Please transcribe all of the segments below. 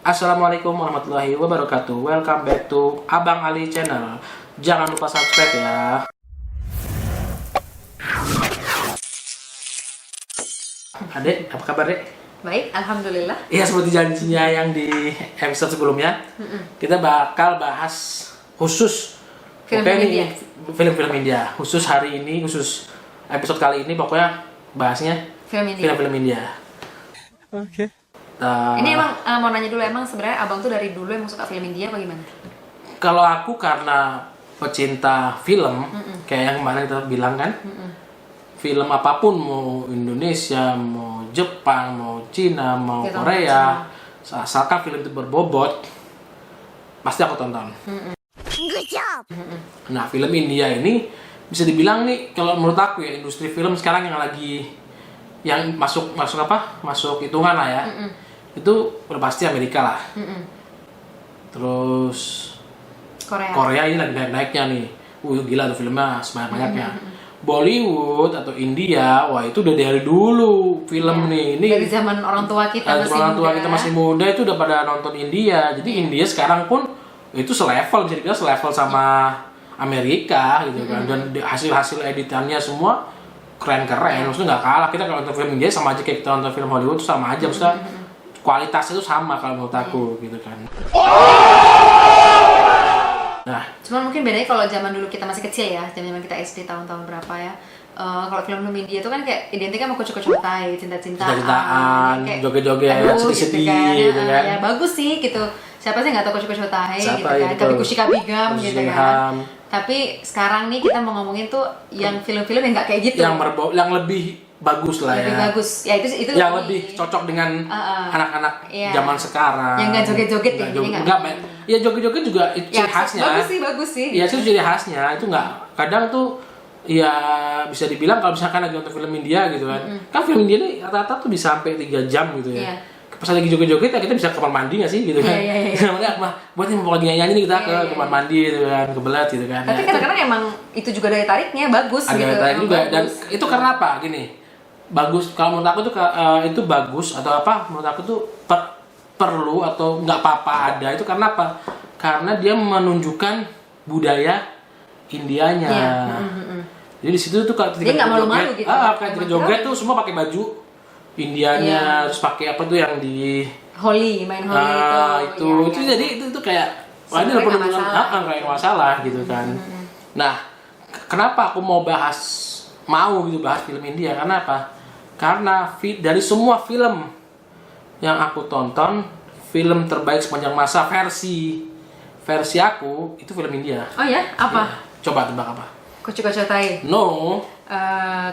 Assalamualaikum warahmatullahi wabarakatuh. Welcome back to Abang Ali Channel. Jangan lupa subscribe ya. Adek, apa kabar dek? Baik, alhamdulillah. Iya, seperti janjinya yang di episode sebelumnya, kita bakal bahas khusus Film-film India. Film-film India. Khusus hari ini, khusus episode kali ini pokoknya bahasnya Film India. film-film India. Oke. Ini emang mau nanya dulu, emang sebenarnya abang tuh dari dulu emang suka film India apa gimana? Kalau aku karena pecinta film, kayak yang kemarin kita bilang kan, film apapun, mau Indonesia, mau Jepang, mau Cina, mau Gitu, Korea, asalkan film itu berbobot, pasti aku tonton. Nah, film India ini bisa dibilang nih, kalau menurut aku ya, industri film sekarang yang masuk hitungan lah ya, itu udah pasti Amerika lah. Terus Korea ini lagi naik-naiknya nih. Gila tuh filmnya sebanyak-banyaknya. Bollywood atau India, wah itu udah dari dulu film nih. Ini dari zaman orang tua kita masih orang tua muda. kita masih muda itu udah pada nonton India. Jadi India sekarang pun itu selevel, bisa dibilang selevel sama Amerika gitu kan. Dan hasil editannya semua keren-keren. Maksudnya nggak kalah. Kita kalau nonton film India sama aja kayak kita nonton film Hollywood itu sama aja. Maksudnya kualitasnya itu sama kalau menurut aku gitu kan. Nah, Cuman mungkin bedanya kalau zaman dulu kita masih kecil ya, zaman kita SD tahun-tahun berapa ya. Kalau film-film India itu kan kayak identik sama kucu-kucu-tai, cinta-cintaan, kayak joget-joget, aduh, sedih-sedih gitu kan. Ya bagus sih gitu. Siapa sih nggak tahu kucu-kucu-tai gitu Siapa kan. gitu? Kabikushi Kabigam gitu kan. Kabigam. Tapi sekarang nih kita mau ngomongin tuh yang film-film yang nggak kayak gitu. Yang lebih bagus lah lebih ya. bagus. Ya itu yang lebih cocok dengan anak-anak Iya. zaman sekarang. Yang nggak joget-joget ya, jadi nggak- ya joget-joget juga itu ya, ciri khasnya. bagus sih. Iya, itu ciri khasnya. Itu nggak, kadang tuh ya bisa dibilang kalau misalkan lagi nonton film India gitu kan. Kan film India ini rata-rata tuh bisa sampai 3 jam gitu ya. Iya. Pas lagi joget-joget ya kita bisa ke kamar mandi nggak sih gitu kan. Iya. Namanya apa? Buat yang mau lagi nyanyi nih kita ke kamar mandi gitu kan, kebelet gitu kan. Tapi Ya, kadang-kadang emang itu juga daya tariknya bagus ada gitu. tarik emang juga. Dan bagus. itu karena apa? Gini, bagus. Kalau menurut aku tuh itu bagus atau apa? Menurut aku tuh perlu atau nggak apa-apa ada itu karena apa? Karena dia menunjukkan budaya Indianya. Iya. Jadi di situ tuh ketika Dia nggak malu-malu joget, gitu. ketika joget tuh semua pakai baju Indianya, terus pakai apa tuh yang di Holy, main Holy itu iya. jadi itu kayak wah ini Sebenarnya udah nggak masalah. kayak masalah gitu kan. Nah, kenapa aku mau bahas film India? Karena apa? Karena dari semua film yang aku tonton, film terbaik sepanjang masa versi aku itu film India. Oh ya, apa? Ya. Coba tebak apa? Kucu-kucu tai. No.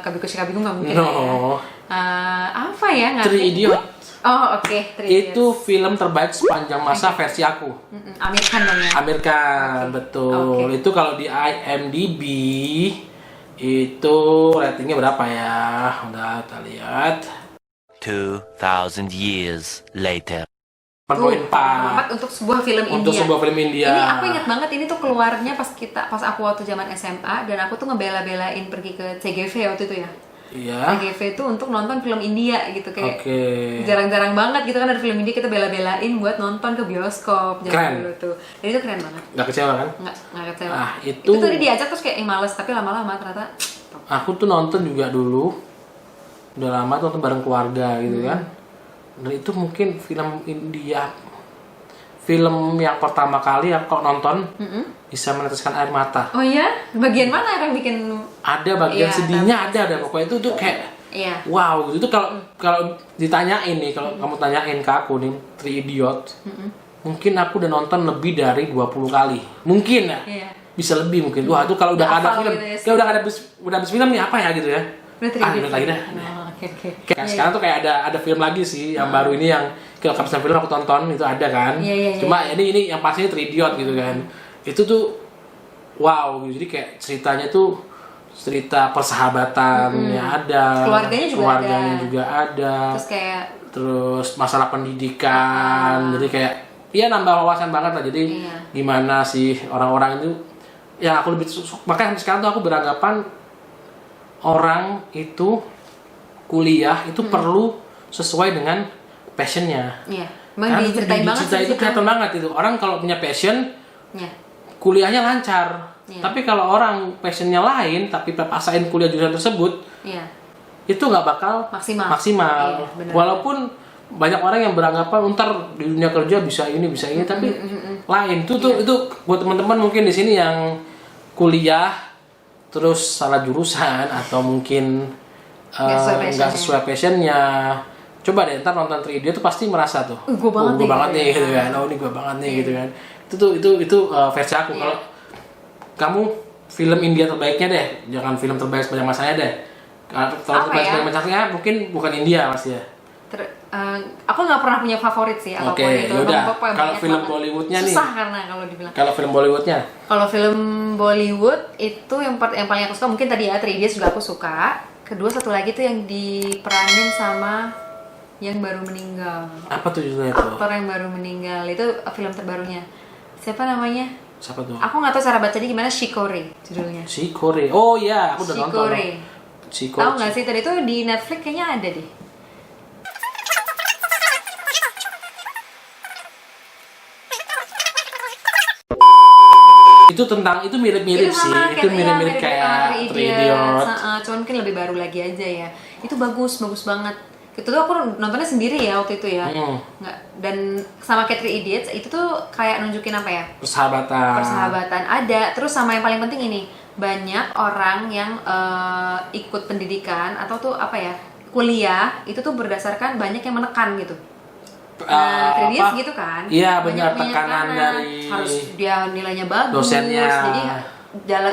Kabikushi Kabigum nggak mungkin No. ya. Apa ya? Nggak Three sih? Idiot. Oh oke, Three Itu film terbaik sepanjang masa versi aku. Idiots. Amir Khan dong ya. Amir Khan, betul. Oke. Itu kalau di IMDb itu ratingnya berapa ya? Udah kita lihat. 2,000 years later. 8.4 untuk sebuah film India. untuk sebuah film India. Ini aku ingat banget ini tuh keluarnya pas aku waktu zaman SMA dan aku tuh ngebela-belain pergi ke CGV waktu itu ya. Iya. CGV itu untuk nonton film India gitu kayak Oke. jarang-jarang banget gitu kan ada film India kita bela-belain buat nonton ke bioskop Keren. zaman dulu tuh. Dan itu keren banget. Nggak kecewa kan? Nggak kecewa. Ah, itu tadi diajak terus kayak males tapi lama-lama ternyata Aku tuh nonton juga dulu. Udah lama tuh nonton bareng keluarga gitu kan. Dan itu mungkin film India, film yang pertama kali aku nonton bisa meneteskan air mata. oh ya bagian mana yang bikin Ada bagian Iya, sedihnya, tapi- ada pokoknya itu tuh kayak iya wow gitu. Itu kalau ditanyain nih, kalau kamu tanyain ke aku nih Three Idiot, mungkin aku udah nonton lebih dari 20 kali, mungkin ya. Iya. Bisa lebih mungkin. Wah itu kalau udah Udah ada hafal film, gitu ya, kayak udah habis film nih apa ya gitu ya. udah Three Idiots. Ingat lagi dah. Oh, oke. Kayak sekarang tuh kayak ada film lagi sih yang baru ini yang kalau kehabisan film aku tonton itu ada kan. Iya. Cuma ini yang pastinya Three Idiot gitu kan. Itu tuh wow gitu. Jadi kayak ceritanya tuh cerita persahabatannya ada, Keluarganya juga ada. Terus kayak Terus masalah pendidikan. Jadi kayak ya nambah wawasan banget lah. Jadi Iya. gimana sih orang-orang itu yang aku lebih makanya sampai sekarang tuh aku beranggapan orang itu kuliah itu perlu sesuai dengan passionnya. iya Memang Kan diceritain banget cerita sih itu situ. kelihatan banget itu. Orang kalau punya passion, Ya. kuliahnya lancar. Iya. Tapi kalau orang passionnya lain, tapi paksain kuliah jurusan tersebut, Iya. itu nggak bakal Maksimal. maksimal. Iya, benar. Walaupun banyak orang yang beranggapan ntar di dunia kerja bisa ini, tapi lain. Itu buat teman-teman mungkin di sini yang kuliah terus salah jurusan atau mungkin nggak sesuai passionnya. Coba deh ntar nonton 3 tuh pasti merasa tuh, Gua banget gua nih, banget nih gitu gitu ya. kan, oh ini gua banget nih gitu kan. Itu versi aku. Iya. Kalau kamu film India terbaiknya deh, jangan film terbaik sepanjang masanya deh. Kalau Apa terbaik ya? sepanjang masanya mungkin bukan India pasti ya. Aku nggak pernah punya favorit sih apapun Oke, itu. yaudah. Pokoknya Kalau banyak film banget. Bollywoodnya nih. Susah karena kalau dibilang. Kalau film Bollywoodnya, Kalau film Bollywood itu yang paling aku suka mungkin tadi ya 3 Idiots juga aku suka. Kedua satu lagi tuh yang diperanin sama yang baru meninggal. apa tuh judulnya tuh? Aktor yang baru meninggal itu film terbarunya. Siapa namanya? Siapa tuh? Aku nggak tahu cara bacanya gimana. Shikore judulnya. Shikore. Oh iya, aku udah nonton. Shikore. Shikore. Tahu nggak sih tadi tuh di Netflix kayaknya ada deh. Itu mirip-mirip sih. sama Itu mirip-mirip sama kayak 3 Idiots. Idiots. Cuman mungkin lebih baru lagi aja ya. Itu bagus banget. Itu tuh aku nontonnya sendiri ya waktu itu ya. Nggak, dan sama kayak 3 Idiots itu tuh kayak nunjukin apa ya? Persahabatan ada. Terus sama yang paling penting ini, banyak orang yang ikut pendidikan atau tuh apa ya? Kuliah itu tuh berdasarkan banyak yang menekan gitu. Nah, 3 Idiots gitu kan? Iya, benar, Banyak tekanan dari harus dia nilainya bagus. dosennya. Jadi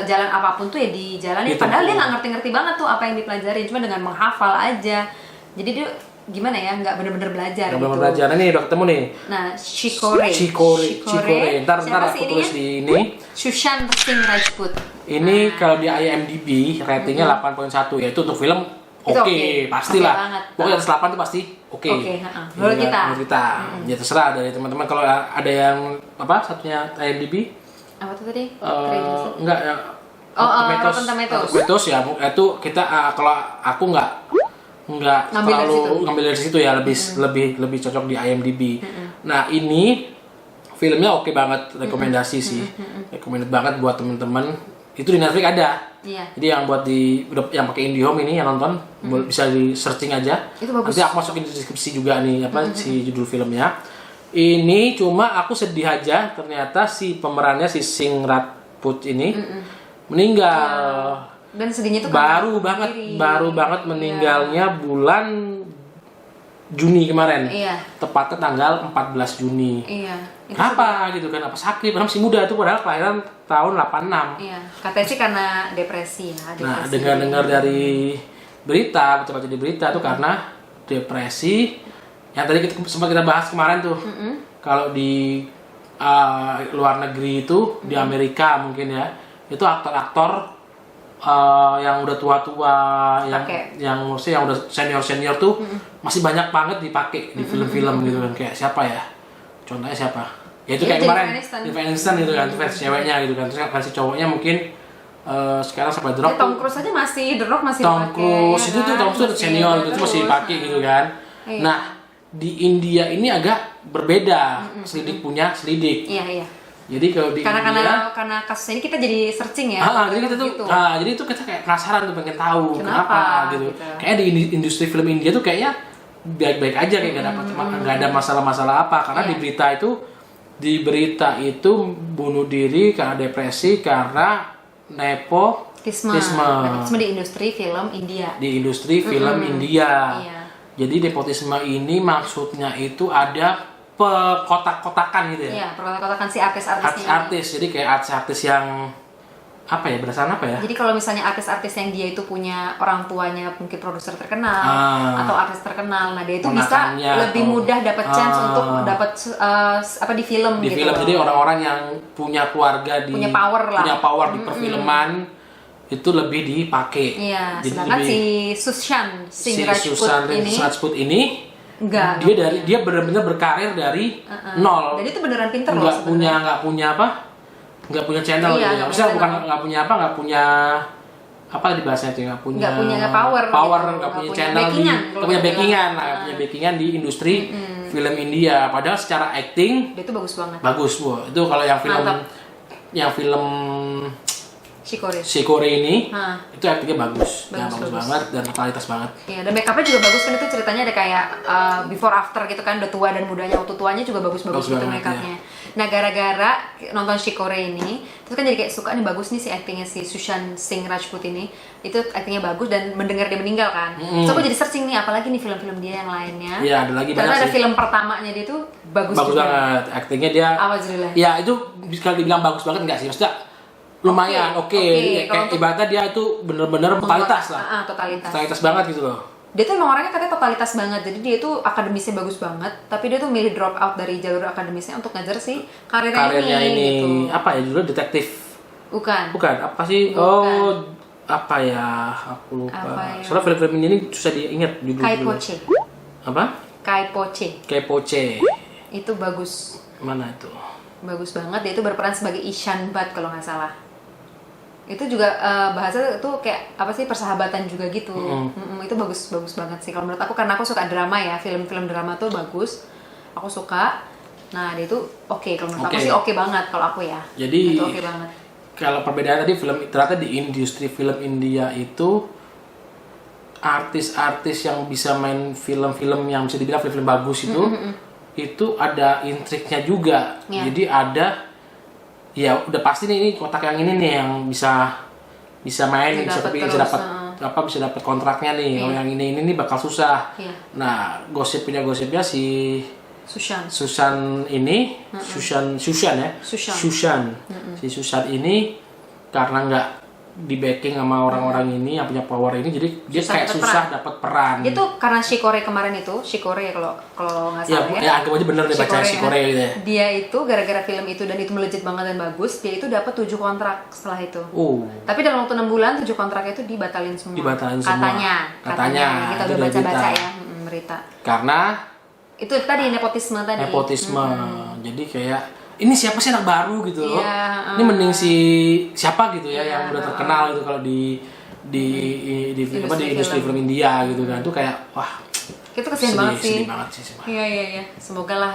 jalan apapun tuh ya dijalani. Gitu. Padahal dia nggak ngerti-ngerti banget tuh apa yang dipelajarin, cuma dengan menghafal aja. Jadi dia gimana ya, nggak bener-bener belajar Yang gitu. belum belajar ini udah ketemu nih. Nah, Shikore. Ntar Siapa aku sih tulis ininya? di ini. Sushant Singh Rajput. Ini kalau di IMDb ratingnya 8.1, yaitu untuk film Itu oke, oke. pastilah. Oke banget. Pokoknya atas 8 itu pasti oke. Oke, menurut kita. Menurut kita. Ya terserah dari teman-teman, kalau ada yang apa satunya IMDb Apa tuh tadi? enggak ya. Rotten Tomatoes. Tomatoes ya, itu kita kalau aku enggak Ngambil dari terlalu situ. ngambil dari situ ya, lebih cocok di IMDb. Nah, ini filmnya oke banget, rekomendasi sih. Recommended banget buat teman-teman. Itu di Netflix ada. Iya. Jadi yang buat yang pakai IndiHome ini yang nonton bisa di searching aja. Itu bagus. Nanti aku masukin di deskripsi juga nih si judul filmnya. Ini cuma aku sedih aja, ternyata si pemerannya si Singh Rajput ini meninggal. Dan sedihnya tuh Baru karena banget meninggalnya bulan Juni kemarin. Iya. Tepatnya tanggal 14 Juni. Iya. Itu Kenapa gitu kan? Apa sakit? Padahal masih muda tuh, padahal kelahiran tahun 86. Iya, katanya sih karena depresi ya. Nah, Depresi. dengar dari berita, baca di berita tuh karena depresi. Yang tadi sempat kita bahas kemarin tuh. Kalau di luar negeri itu, di Amerika mungkin ya, itu aktor-aktor yang udah tua-tua, yang maksudnya yang udah senior tuh masih banyak banget dipakai di film-film gitu kan. Kayak siapa ya? Contohnya siapa? Ya itu kayak kemarin Jennifer Aniston gitu kan, itu versi ceweknya gitu kan. Terus versi cowoknya mungkin sekarang sampai The Rock. Tom Cruise aja masih, The Rock masih Tom dipakai, Cruise ya itu tuh kan? Tom Cruise Masih senior gitu, itu masih terus. dipakai gitu kan. Iya. Nah, di India ini agak berbeda. Selidik punya selidik. Iya. Jadi kalau di Karena India kasus ini kita jadi searching ya. jadi kita tuh gitu. jadi itu kita kayak penasaran tuh, pengen tahu Kenapa, gitu. gitu. Kayak di industri film India tuh kayaknya baik-baik aja, kayak nggak ada masalah-masalah apa, karena Iya. di berita itu bunuh diri karena depresi, karena nepotisme Nepotisme di industri film India. di industri film India. Iya. Jadi nepotisme ini maksudnya itu ada pekotak-kotakan gitu ya. Iya, perkotak-kotakan si artis-artisnya ini. Artis, jadi kayak artis yang apa ya, berdasarkan apa ya? Jadi kalau misalnya artis-artis yang dia itu punya orang tuanya mungkin produser terkenal atau artis terkenal, nah dia itu bisa Ponakannya lebih atau- mudah dapat chance untuk dapat apa di film Di gitu. film, jadi orang-orang yang punya keluarga Punya power lah. punya power di perfilman itu lebih dipakai. Iya, Jadi sedangkan lebih- si Sushant Singh Rajput ini ini enggak. dia benar-benar berkarir dari nol. Jadi itu beneran pinter loh. nggak sebenarnya. punya apa? Nggak punya channel Iya, gitu ya. nggak Maksudnya punya bukan channel. nggak punya apa dibahasnya itu, nggak punya power gitu. nggak punya Nggak channel punya backingan, nggak punya kalau backingan di industri film India. Padahal secara acting dia itu bagus banget. Bagus, Bu. Itu kalau yang film Shikore ini, itu aktingnya bagus banget dan kualitas banget. Iya, dan make upnya juga bagus kan, itu ceritanya ada kayak before after gitu kan, udah tua dan mudanya, waktu tuanya juga bagus gitu make upnya. Ya. Nah, gara-gara nonton Shikore ini, terus kan jadi kayak suka nih, bagus nih si aktingnya si Sushant Singh Rajput ini, itu aktingnya bagus dan mendengar dia meninggal kan. So aku jadi searching nih, apalagi nih film-film dia yang lainnya. Iya, ada lagi banyak. Karena ada film pertamanya dia tuh bagus juga. Banget, aktingnya dia. Alhamdulillah. Ya itu bisa dibilang bagus banget nggak sih? Maksudnya lumayan oke. Kayak ibaratnya dia itu bener-bener totalitas lah. Totalitas banget gitu loh. Dia tuh emang orangnya katanya totalitas banget, jadi dia tuh akademisnya bagus banget, tapi dia tuh milih drop out dari jalur akademisnya untuk ngajar si karirnya ini. Gitu. Apa ya judulnya, detektif? Bukan, apa sih? Bukan. Oh, apa ya? Aku lupa. Ya? Soalnya film-film ini susah diingat judulnya. Kaipoche. Apa? Kaipoche. Itu bagus. Mana itu? Bagus banget, dia itu berperan sebagai Ishan Bhatt kalau nggak salah. Itu juga bahasa itu kayak apa sih, persahabatan juga gitu. Itu bagus banget sih kalau menurut aku, karena aku suka drama ya, film-film drama tuh bagus, aku suka. Nah dia itu oke kalau menurut aku sih, oke banget kalau aku ya. Jadi itu oke banget. Kalau perbedaan tadi, film ternyata di industri film India itu artis-artis yang bisa main film-film yang bisa dibilang film-film bagus itu ada intriknya juga. Jadi ada, ya udah pasti nih, ini kotak yang ini nih yang bisa main, bisa dapat kontraknya nih. Kalau yang ini bakal susah. Nah, gosipnya si Susan ini, Susan ya. Si Susan ini karena nggak di backing sama orang-orang ini yang punya power ini, jadi dia kayak susah dapat peran. Itu karena Shikore kemarin itu, Shikore kalau nggak salah ya. Ya anggap aja bener deh baca Shikore gitu ya. Dia itu gara-gara film itu dan itu melejit banget dan bagus, dia itu dapat 7 kontrak setelah itu. Tapi dalam waktu 6 bulan 7 kontraknya itu dibatalin semua. Katanya. Kita udah baca-baca ya berita. Karena itu tadi nepotisme tadi. Jadi kayak ini siapa sih anak baru gitu loh. Ini mending si siapa gitu ya yang udah terkenal gitu kalau di industri film India gitu kan. Itu kayak wah, itu kesian banget sih. Sedih banget sih. Iya. Semoga lah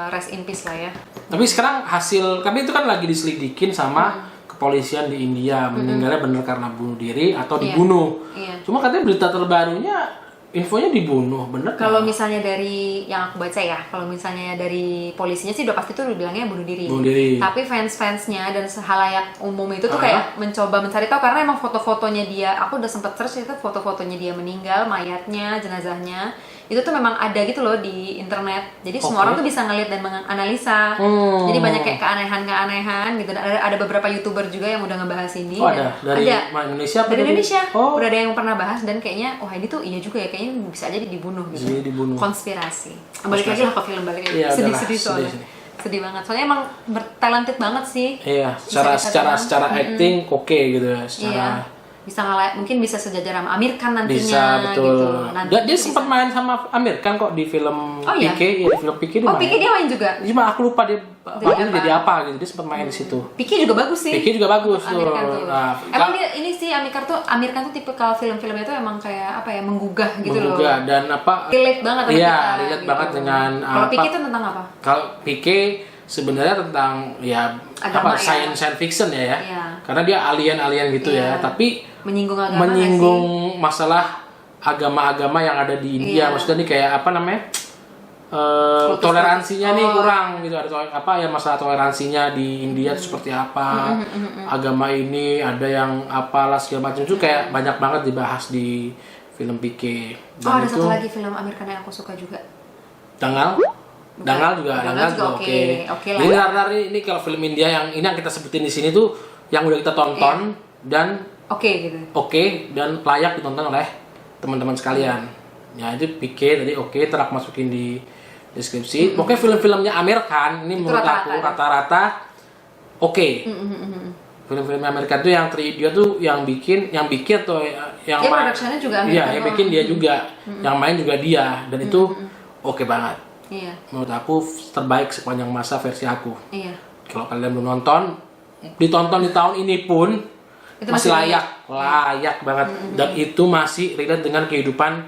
rest in peace lah ya. Tapi sekarang hasil kami itu kan lagi diselidikin sama kepolisian di India, meninggalnya bener karena bunuh diri atau dibunuh. Cuma katanya berita terbarunya infonya dibunuh, bener? Kalau misalnya dari yang aku baca ya, kalau misalnya dari polisinya sih udah pasti tuh bilangnya bunuh diri. Tapi fans-fansnya dan halayak umum itu tuh kayak mencoba mencari tahu, karena emang foto-fotonya dia, aku udah sempet search itu foto-fotonya dia meninggal, mayatnya, jenazahnya, itu tuh memang ada gitu loh di internet. Jadi semua orang tuh bisa ngeliat dan menganalisa. Jadi banyak kayak keanehan gitu. Ada beberapa YouTuber juga yang udah ngebahas ini. Dari Indonesia? Dari Indonesia. Udah ada yang pernah bahas dan kayaknya ini tuh iya juga ya, kayaknya bisa aja dibunuh gitu. Konspirasi. Balik lagi lah ke film, balik lagi. Sedih soalnya. Sedih banget. Soalnya emang talented banget sih. Iya, secara acting oke gitu ya. Bisa mungkin bisa sejajar sama Amir Khan nantinya. Bisa, betul. Gitu. Dia sempat main sama Amir Khan kok di film Pique. Di film Pique dia main. Pique dia main juga. Cuma aku lupa dia jadi apa gitu. Dia sempat main di situ. Pique juga bagus sih. Pique juga bagus tuh. Emang dia ini sih Amir Khan tuh tipe kalau film-filmnya itu emang kayak apa ya, menggugah gitu loh. Menggugah dan apa? Relate banget sama kita. Iya, relate banget dengan Kalau Pique itu tentang apa? Kalau Pique sebenarnya tentang science fiction ya. Karena dia alien gitu ya, tapi menyinggung masalah agama-agama yang ada di India. Maksudnya nih kayak apa namanya, toleransinya nih kurang gitu. Ada masalah toleransinya di India itu seperti apa, agama ini ada yang apalah segala macam. Itu kayak banyak banget dibahas di film Pique. Ada satu lagi film Amir Khan yang aku suka juga, Dangal juga oke. Jadi ini kalau film India yang kita sebutin di sini tuh yang udah kita tonton dan oke dan layak ditonton oleh teman-teman sekalian. Ya itu Pique tadi terak masukin di deskripsi. Pokoknya film-filmnya Amir Khan ini menurut aku rata-rata oke. Film-filmnya Amir Khan tuh yang 3 Idiot tuh yang bikin atau yang production-nya juga Amir Khan. Iya, yang bikin dia juga. Yang main juga dia dan itu oke banget. Iya. Menurut aku terbaik sepanjang masa versi aku. Iya. Kalau kalian belum nonton, ditonton di tahun ini pun itu masih layak banget. Dan itu masih relate dengan kehidupan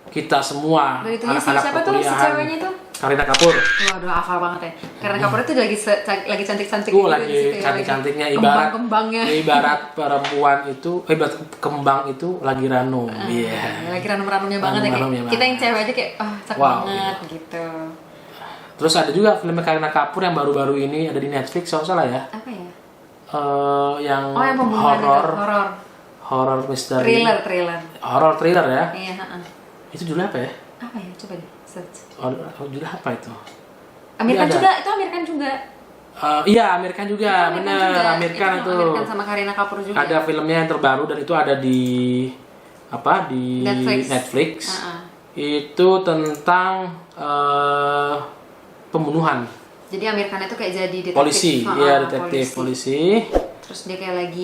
kita semua Dari itunya si anak-anak siapa tuh si perkuliahan. ceweknya itu? Kareena Kapoor. Waduh, hafal banget ya. Karena Kapoor itu lagi cantik-cantik gitu Lagi di situ ya, cantik-cantiknya lagi ibarat kembang-kembangnya. ibarat perempuan itu ibarat kembang itu lagi ranum. Iya. Lagi ranum-ranumnya banget ya kayak. Ranum-ranumnya Kita yang banget. cewek aja kayak cakep Wow, banget gitu. Terus ada juga film Kareena Kapoor yang baru-baru ini ada di Netflix kalau salah ya. Apa ya? Yang Yang pembunuhan itu, horor. horor misteri. Thriller. Horor thriller ya. Iya, heeh. Itu judulnya apa ya? Apa ya? Coba deh search. Judulnya apa itu? Amerikan Ada. juga, itu Amerikan juga. Iya, Amerikan juga, bener. Amerikan itu. Amerikan sama Kareena Kapoor juga. Ada filmnya yang terbaru dan itu ada di di Netflix. Itu tentang pembunuhan. Jadi Amerikan itu kayak jadi detektif. Polisi, iya detektif polisi. Terus dia kayak lagi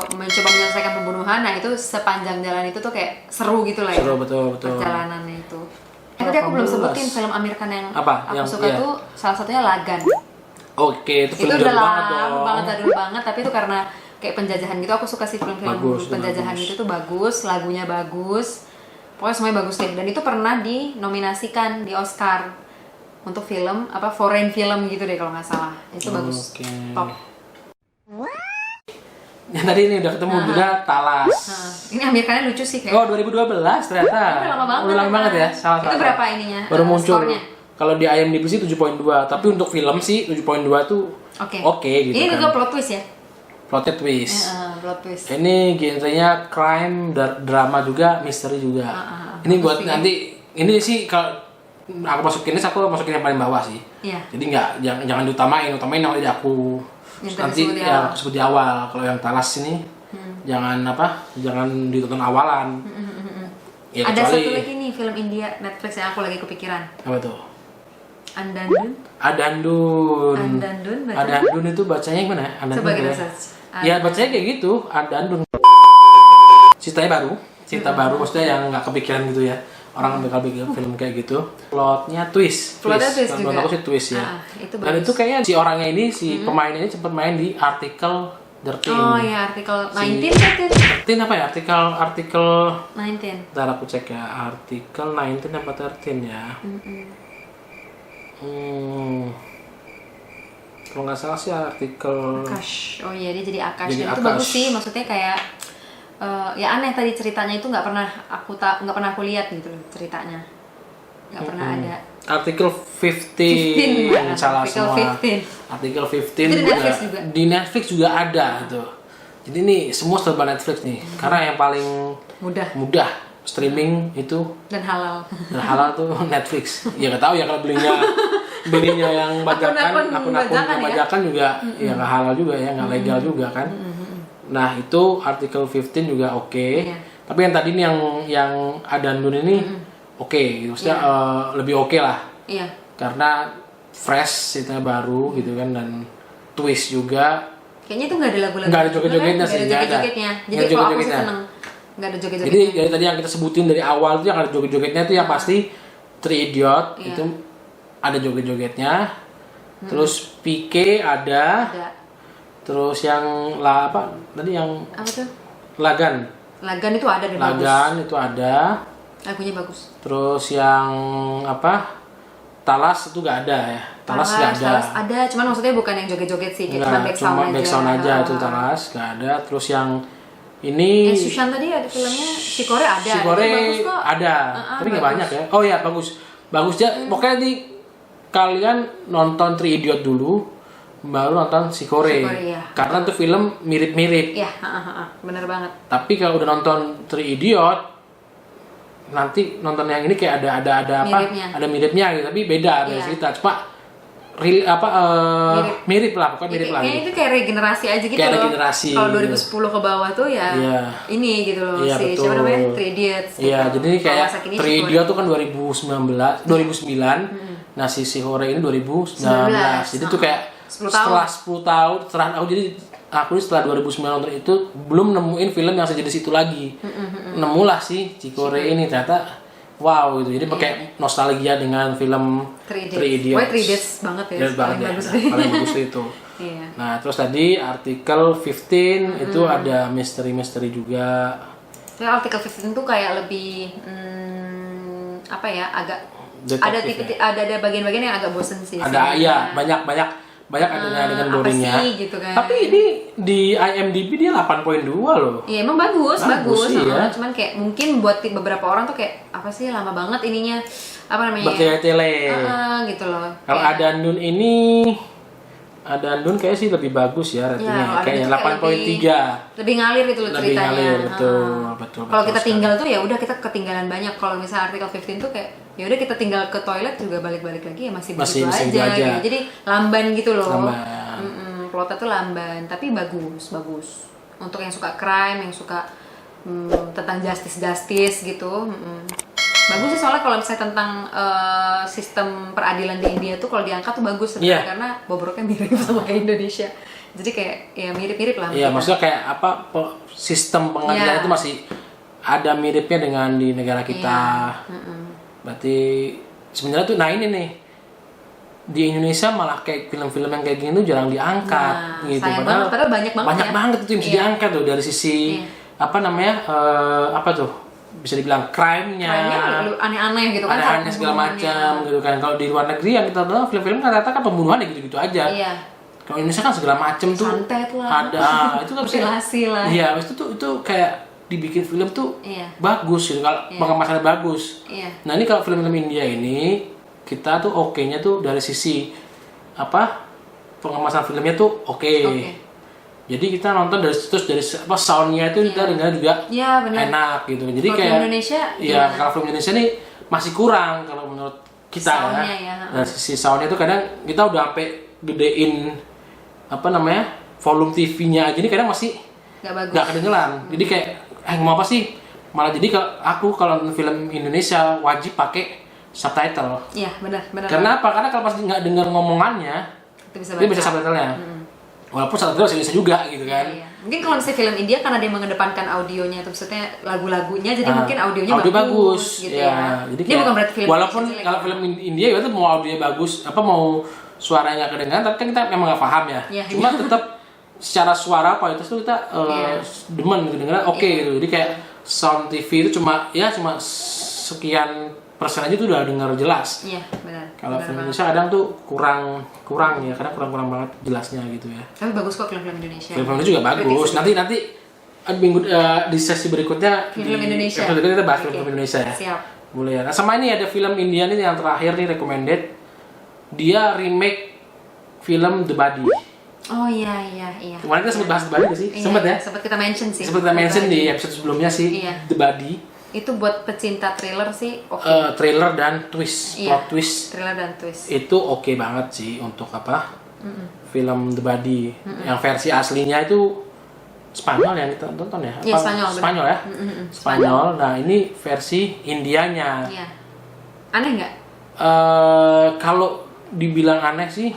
mencoba menyelesaikan pembunuhan. Nah itu sepanjang jalan itu tuh kayak seru gitu lah ya. Seru betul. Perjalanannya itu. Tadi aku belum sebutin film Amerikan yang apa? aku Yang, suka iya. tuh salah satunya Lagan. Oke, itu film Itu udah jadul banget lama dong. banget, jadul banget. Tapi itu karena kayak penjajahan gitu. Aku suka sih film-film Bagus, penjajahan bagus. itu tuh bagus, lagunya bagus. Pokoknya semuanya bagus deh. Dan itu pernah dinominasikan di Oscar untuk film foreign film gitu deh kalau nggak salah. Itu bagus. Oke. Top. Yang tadi ini udah ketemu juga Talas. Ini Amerikannya lucu sih kayak. Oh 2012 ternyata. Udah lama banget. Udah lama banget ya. Salah. Itu berapa ininya? Baru muncul. Skornya? Kalau di IMDb sih 7.2, tapi untuk film sih 7.2 tuh oke gitu Ini kan. juga plot twist ya? Plot twist. Plot twist. Ini genrenya crime, drama juga, misteri juga. Ini buat nanti, ini sih kalau aku masukin yang paling bawah sih. Iya. Jadi jangan diutamain yang tadi aku Yang nanti sebut di ya awal. sebut di awal. Kalau yang Talas ini jangan ditonton awalan. Ya, Ada kecuali, satu lagi nih film India Netflix yang aku lagi kepikiran. apa tuh? Andandun. Andandun. baca. Andandun itu bacanya gimana ya? Andandun Coba kita ya? search. Ya bacanya kayak gitu, Andandun. Ceritanya baru, maksudnya yang nggak kepikiran gitu ya. Orang bakal bikin film kayak gitu. Plotnya twist. Plotnya twist juga. Menurut aku sih twist ya. Itu Dan bagus. itu kayaknya si orangnya ini, si pemain ini sempat main di artikel 13. Oh ya, artikel 19 13 apa ya? Artikel 19. Ntar aku cek ya, artikel 19 apa 13 ya. Kalau nggak salah sih artikel Akash. Oh iya, dia jadi Akash. Jadi Dan itu Akash. bagus sih, maksudnya kayak ya aneh tadi ceritanya itu nggak pernah aku lihat gitu loh ceritanya. Nggak pernah ada. artikel 15, 15, salah artikel semua. 15. Artikel 15 Itu di Netflix juga? Di Netflix juga ada gitu. Jadi ini semua serba Netflix nih. Karena yang paling mudah streaming itu Dan halal. dan halal tuh Netflix. Ya nggak tahu ya kalau belinya yang bajakan, akun bajakan juga ya nggak halal juga ya, nggak legal juga kan. Nah itu artikel 15 juga oke. Iya. Tapi yang tadi nih yang Andandun ini oke, gitu. Maksudnya lebih oke lah. Iya. Karena fresh, ceritanya baru gitu kan, dan twist juga. Kayaknya itu nggak ada lagu-lagu. Nggak ada joget-jogetnya sih, nggak ada nggak ada. joget-jogetnya. Jadi Nggak ada kalau aku sih joget-jogetnya. seneng nggak ada joget-jogetnya. Jadi dari tadi yang kita sebutin dari awal tuh yang ada joget-jogetnya tuh yang pasti Three Idiot itu ada joget-jogetnya. Terus PK ada. Terus yang apa tadi yang apa tuh? Lagan Lagan itu ada dan bagus. Lagan itu ada. Lagunya bagus. Terus yang apa Talas itu nggak ada ya. Talas nggak ada. Talas ada, cuman maksudnya bukan yang joget-joget sih, kayak cuma back sound aja itu Talas nggak ada. Terus yang ini Sushan tadi ada filmnya si Korea ada. Si Korea Itu bagus kok. ada, tapi nggak banyak ya. Oh ya bagus ya. Pokoknya nih kalian nonton Three Idiot dulu, baru nonton si Korea. Karena tuh film mirip-mirip. Iya, bener banget. Tapi kalau udah nonton Three Idiot, nanti nonton yang ini kayak ada Miripnya. ada miripnya gitu, tapi beda dari cerita. Cuma mirip lah, pokoknya mirip lah. Kayaknya Gitu. itu kayak regenerasi aja gitu Kayak loh. regenerasi. Kalau 2010 ke bawah tuh ya ini gitu loh, Iya, si betul. siapa namanya? Three Idiots. Iya, gitu. jadi ini kayak Kawasaki ini Three si Idiot tuh kan 2009. Nah, si Korea ini 2019. Jadi tuh kayak 10 setelah 10 tahun, setelah aku jadi aku ini setelah 2009 nonton itu belum nemuin film yang sejenis itu lagi. Nemulah sih si Korea ini ternyata wow gitu. Jadi pakai nostalgia dengan film Three Idiots. Wah, Three Idiots banget ya. Paling bagus deh. Paling bagus itu. Iya. Nah, terus tadi artikel 15 itu ada misteri-misteri juga. Tapi Article 15 tuh kayak lebih apa ya, agak ada bagian-bagian yang agak bosen sih. Ada ya, banyak adegan boringnya. Gitu kan. Tapi ini di IMDb dia 8.2 loh. Iya emang bagus. Sih, ya. Cuman kayak mungkin buat beberapa orang tuh kayak apa sih, lama banget ininya, apa namanya? Bertele-tele. Gitu loh. Kalau ada Undun ini, ada Undun kayak sih lebih bagus ya ratingnya. Kayaknya 8.3. Lebih ngalir itu loh ceritanya. Lebih ngalir, betul. Kalau kita tinggal tuh ya udah kita ketinggalan banyak. Kalau misalnya Article 15 tuh kayak ya udah kita tinggal ke toilet juga balik-balik lagi ya masih begitu aja. Gitu. Jadi lamban gitu loh. Plotnya tuh lamban, tapi bagus. Untuk yang suka crime, yang suka tentang justice gitu. Bagus sih, soalnya kalau misalnya tentang sistem peradilan di India tuh kalau diangkat tuh bagus sebenarnya, karena bobroknya mirip sama kayak Indonesia. Jadi kayak ya mirip-mirip lah. Iya, maksudnya kayak apa sistem pengadilan itu masih ada miripnya dengan di negara kita. Berarti sebenarnya tuh ini nih di Indonesia malah kayak film-film yang kayak gini tuh jarang diangkat gitu. Padahal banyak banget tuh yang bisa diangkat tuh dari sisi apa namanya apa tuh bisa dibilang crime-nya aneh-aneh gitu kan, aneh-aneh segala macam gitu kan. Kalau di luar negeri yang kita tahu film-film kan rata-rata kan pembunuhan gitu-gitu aja. Kalau Indonesia kan segala macam tuh santet lah. Ada itu kan mutilasi lah. Iya, itu kayak dibikin film tuh bagus gitu, kalau pengemasannya bagus. Nah ini kalau film-film India ini kita tuh oke-nya tuh dari sisi apa pengemasan filmnya tuh oke. Jadi kita nonton dari apa soundnya itu kita dengar juga enak gitu. Jadi kalau kayak film Indonesia, kalau film Indonesia nih masih kurang kalau menurut kita soundnya, Dari sisi soundnya tuh kadang kita udah sampai gedein apa namanya volume TV-nya aja nih kadang masih nggak kedengeran. Jadi kayak ngomong apa sih? Malah jadi kalau nonton film Indonesia wajib pakai subtitle. Iya, benar. Kenapa? Karena kalau pas nggak dengar ngomongannya, dia bisa subtitlenya. Walaupun subtitle bisa juga gitu kan. Iya. Mungkin kalau misalnya film India karena dia mengedepankan audionya, itu maksudnya lagu-lagunya, jadi mungkin audionya bagus gitu ya. Jadi dia bukan berarti film. Walaupun kalau film India itu mau audionya bagus, apa mau suaranya nggak kedengaran, tapi kan kita memang nggak paham ya. Cuma tetap secara suara kualitas itu kita demen gitu dengeran gitu. Jadi kayak sound TV itu cuma sekian persen aja tuh udah dengar jelas. Iya, benar. Kalau film Indonesia kadang tuh kurang ya, kadang kurang banget jelasnya gitu ya. Tapi bagus kok film Indonesia. Film Indonesia juga bagus. Nanti minggu di sesi berikutnya film Indonesia. Kita bahas film Indonesia ya. Siap. Boleh ya. Nah, sama ini ada film India nih yang terakhir nih recommended. Dia remake film The Body. Oh iya. Kemarin kita sempat bahas The Body gak sih? Sempat ya? Sempat kita mention sih. Sempat kita mention di episode sebelumnya sih. The Body. Itu buat pecinta thriller sih thriller dan twist, plot twist. Thriller dan twist. Itu oke banget sih untuk apa? Film The Body. Yang versi aslinya itu Spanyol yang kita tonton ya? Iya, Spanyol ya? Spanyol. Nah, ini versi Indianya. Iya. Aneh nggak? Kalau dibilang aneh sih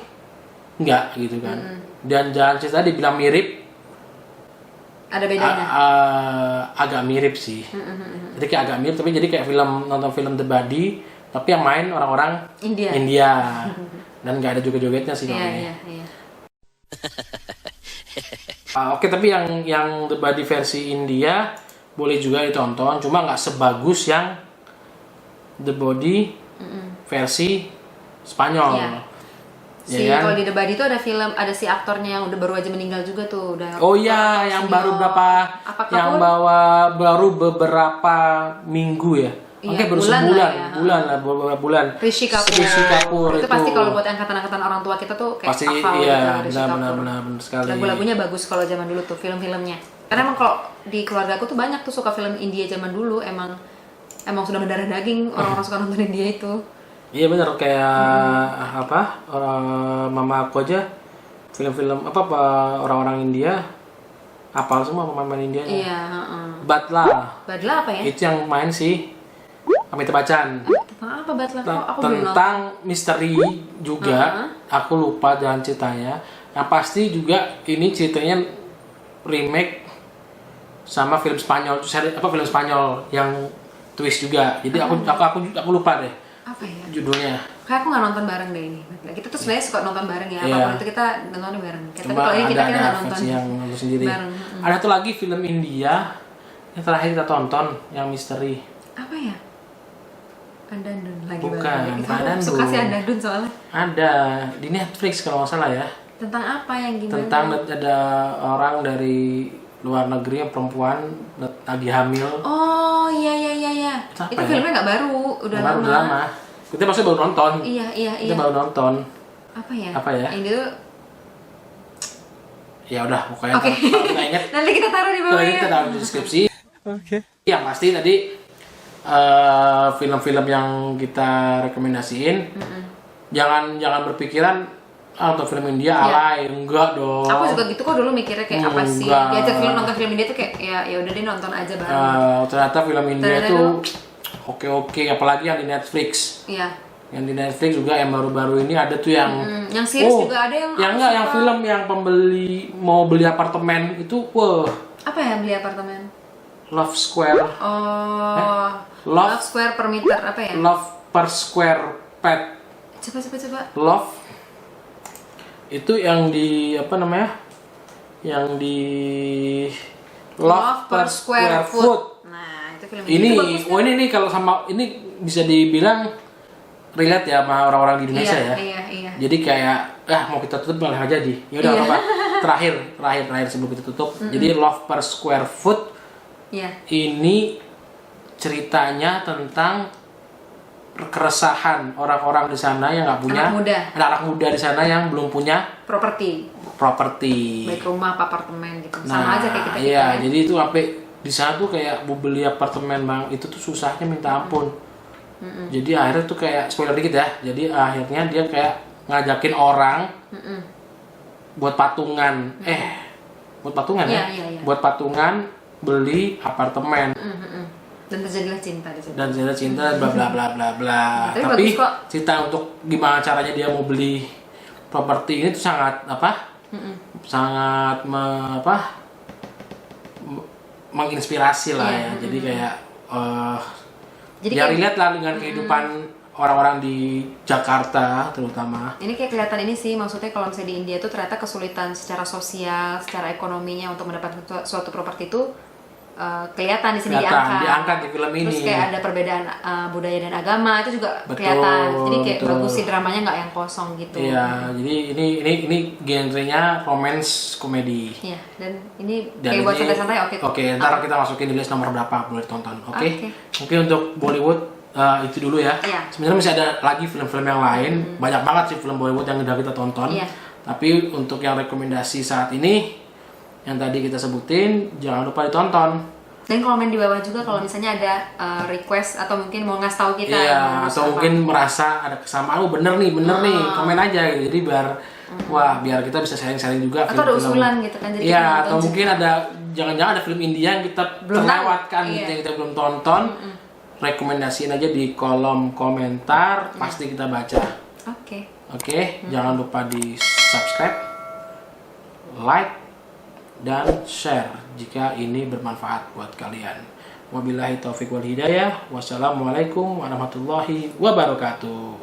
nggak gitu kan. Dan jalan cerita dibilang mirip, ada bedanya? Agak mirip sih. Jadi kayak agak mirip, tapi jadi kayak nonton film The Body, tapi yang main orang-orang India. Dan nggak ada joget-jogetnya sih. Iya. Oke, tapi yang The Body versi India boleh juga ditonton, cuma nggak sebagus yang The Body versi Spanyol. Ya kan? Kalau di The Body itu ada film, ada si aktornya yang udah baru aja meninggal juga tuh, udah. Oh iya, yang baru beberapa minggu ya. Oke, baru beberapa bulan. Rishi Kapoor. Itu pasti kalau buat angkatan-angkatan orang tua kita tuh kayak pasti, hafal benar sekali. Lagu-lagunya bagus kalau zaman dulu tuh, film-filmnya. Karena emang kalau di keluarga aku tuh banyak tuh suka film India zaman dulu, emang sudah mendarah daging orang-orang suka nonton India itu. Iya benar, kayak mama aku aja film-film orang-orang India hafal semua pemain India. Iya. Badla apa ya? Itu yang main sih Amitabh Bachchan. Tentang apa Badla? Tentang misteri juga. Aku lupa jalan ceritanya. Yang pasti juga ini ceritanya remake sama film Spanyol, film Spanyol yang twist juga. Jadi aku lupa deh. Apa ya? Judulnya. Kayak aku nggak nonton bareng deh ini. Kita tuh sebenarnya suka nonton bareng ya. Apapun itu kita nontonnya bareng. Tapi kalau ini kita nggak nonton yang nonton sendiri. Bareng. Ada tuh lagi film India Yang terakhir kita tonton yang misteri. Apa ya? Andandun lagi Bukan, balik. bukan Aku Andandun. suka sih Andandun soalnya. Ada di Netflix kalau nggak salah ya. Tentang apa yang gimana? Tentang ada orang dari luar negeri yang perempuan lagi hamil. Oh iya. Apa Itu ya? filmnya nggak baru, udah Baru lama. lama. Kita maksudnya baru nonton. Iya. Kita baru nonton. Apa ya? Apa ya? Yang itu Ya udah pokoknya Oke. kalau kita ingat nanti kita taruh di bawah kita ya. taruh di deskripsi. Okay. Yang pasti tadi film-film yang kita rekomendasiin jangan berpikiran untuk film India alay, enggak dong. Aku juga gitu kok dulu mikirnya kayak apa sih? Enggak. Diajak nonton film India tuh kayak ya udah deh nonton aja bareng. Ternyata film India Ternyata tuh oke, apalagi yang di Netflix. Iya. Yang di Netflix juga yang baru-baru ini ada tuh yang Yang series juga ada yang enggak, yang film yang pembeli mau beli apartemen itu apa ya, beli apartemen? Love Square. Oh. Love Square per meter apa ya? Love per Square Pet. Coba. Love itu yang di apa namanya? Yang di Love per Square Foot. Nah, itu film Ini itu bagus kan? ini nih kalau sama ini bisa dibilang relate ya sama orang-orang di Indonesia ya. Iya. Jadi kayak mau kita tutup malah aja di. Ya udah Iya. apa? Terakhir sebelum kita tutup. Jadi Love per Square Foot Iya. ini ceritanya tentang keresahan orang-orang di sana yang nggak punya anak muda di sana yang belum punya Properti. properti. Baik rumah apa apartemen gitu. Nah, Sama aja kayak kita. iya, kan? jadi itu sampai di sana tuh kayak mau beli apartemen bang, itu tuh susahnya minta ampun. Jadi akhirnya tuh kayak spoiler dikit ya. Jadi akhirnya dia kayak ngajakin orang buat patungan. Buat patungan ya? Iya. Buat patungan beli apartemen. Dan terjadilah cinta di situ. Dan cinta bla bla bla bla bla. Tapi Tapi bagus kok. cerita untuk gimana caranya dia mau beli properti ini tuh sangat sangat menginspirasi lah ya. Jadi kayak Jadi ya kayak- relate lah dengan kehidupan orang-orang di Jakarta terutama. Ini kayak kelihatan ini sih, maksudnya kalau misalnya di India tuh ternyata kesulitan secara sosial, secara ekonominya untuk mendapatkan suatu properti itu kelihatan di sini diangkat di film ini. Terus kayak ada perbedaan budaya dan agama itu juga Betul, kelihatan. Jadi kayak betul. bagus sih dramanya, nggak yang kosong gitu. Iya, jadi ini genrenya romance komedi. Iya, dan ini Dan kayak buat ini- santai-santai oke. Oke, ntar kita masukin di list nomor berapa boleh tonton. Oke. Oke. Mungkin untuk Bollywood itu dulu ya. Iya. Sebenarnya masih ada lagi film-film yang lain. Banyak banget sih film Bollywood yang udah kita tonton. Iya. Tapi untuk yang rekomendasi saat ini yang tadi kita sebutin jangan lupa ditonton. Dan komen di bawah juga kalau misalnya ada request atau mungkin mau ngasih tahu kita. Iya, mau atau apa. mungkin merasa ada kesamaan, bener nih, komen aja gitu. Jadi biar kita bisa sharing-sharing juga Atau ada film-film. usulan gitu kan, jadi kita Iya, nonton atau juga. mungkin jangan-jangan ada film India yang kita Belum tahu. terlewatkan gitu, Iya. yang kita belum tonton. Rekomendasiin aja di kolom komentar, pasti kita baca. Oke. Oke, jangan lupa di subscribe, like, dan share jika ini bermanfaat buat kalian. Wabillahi taufiq wal hidayah. Wassalamualaikum warahmatullahi wabarakatuh.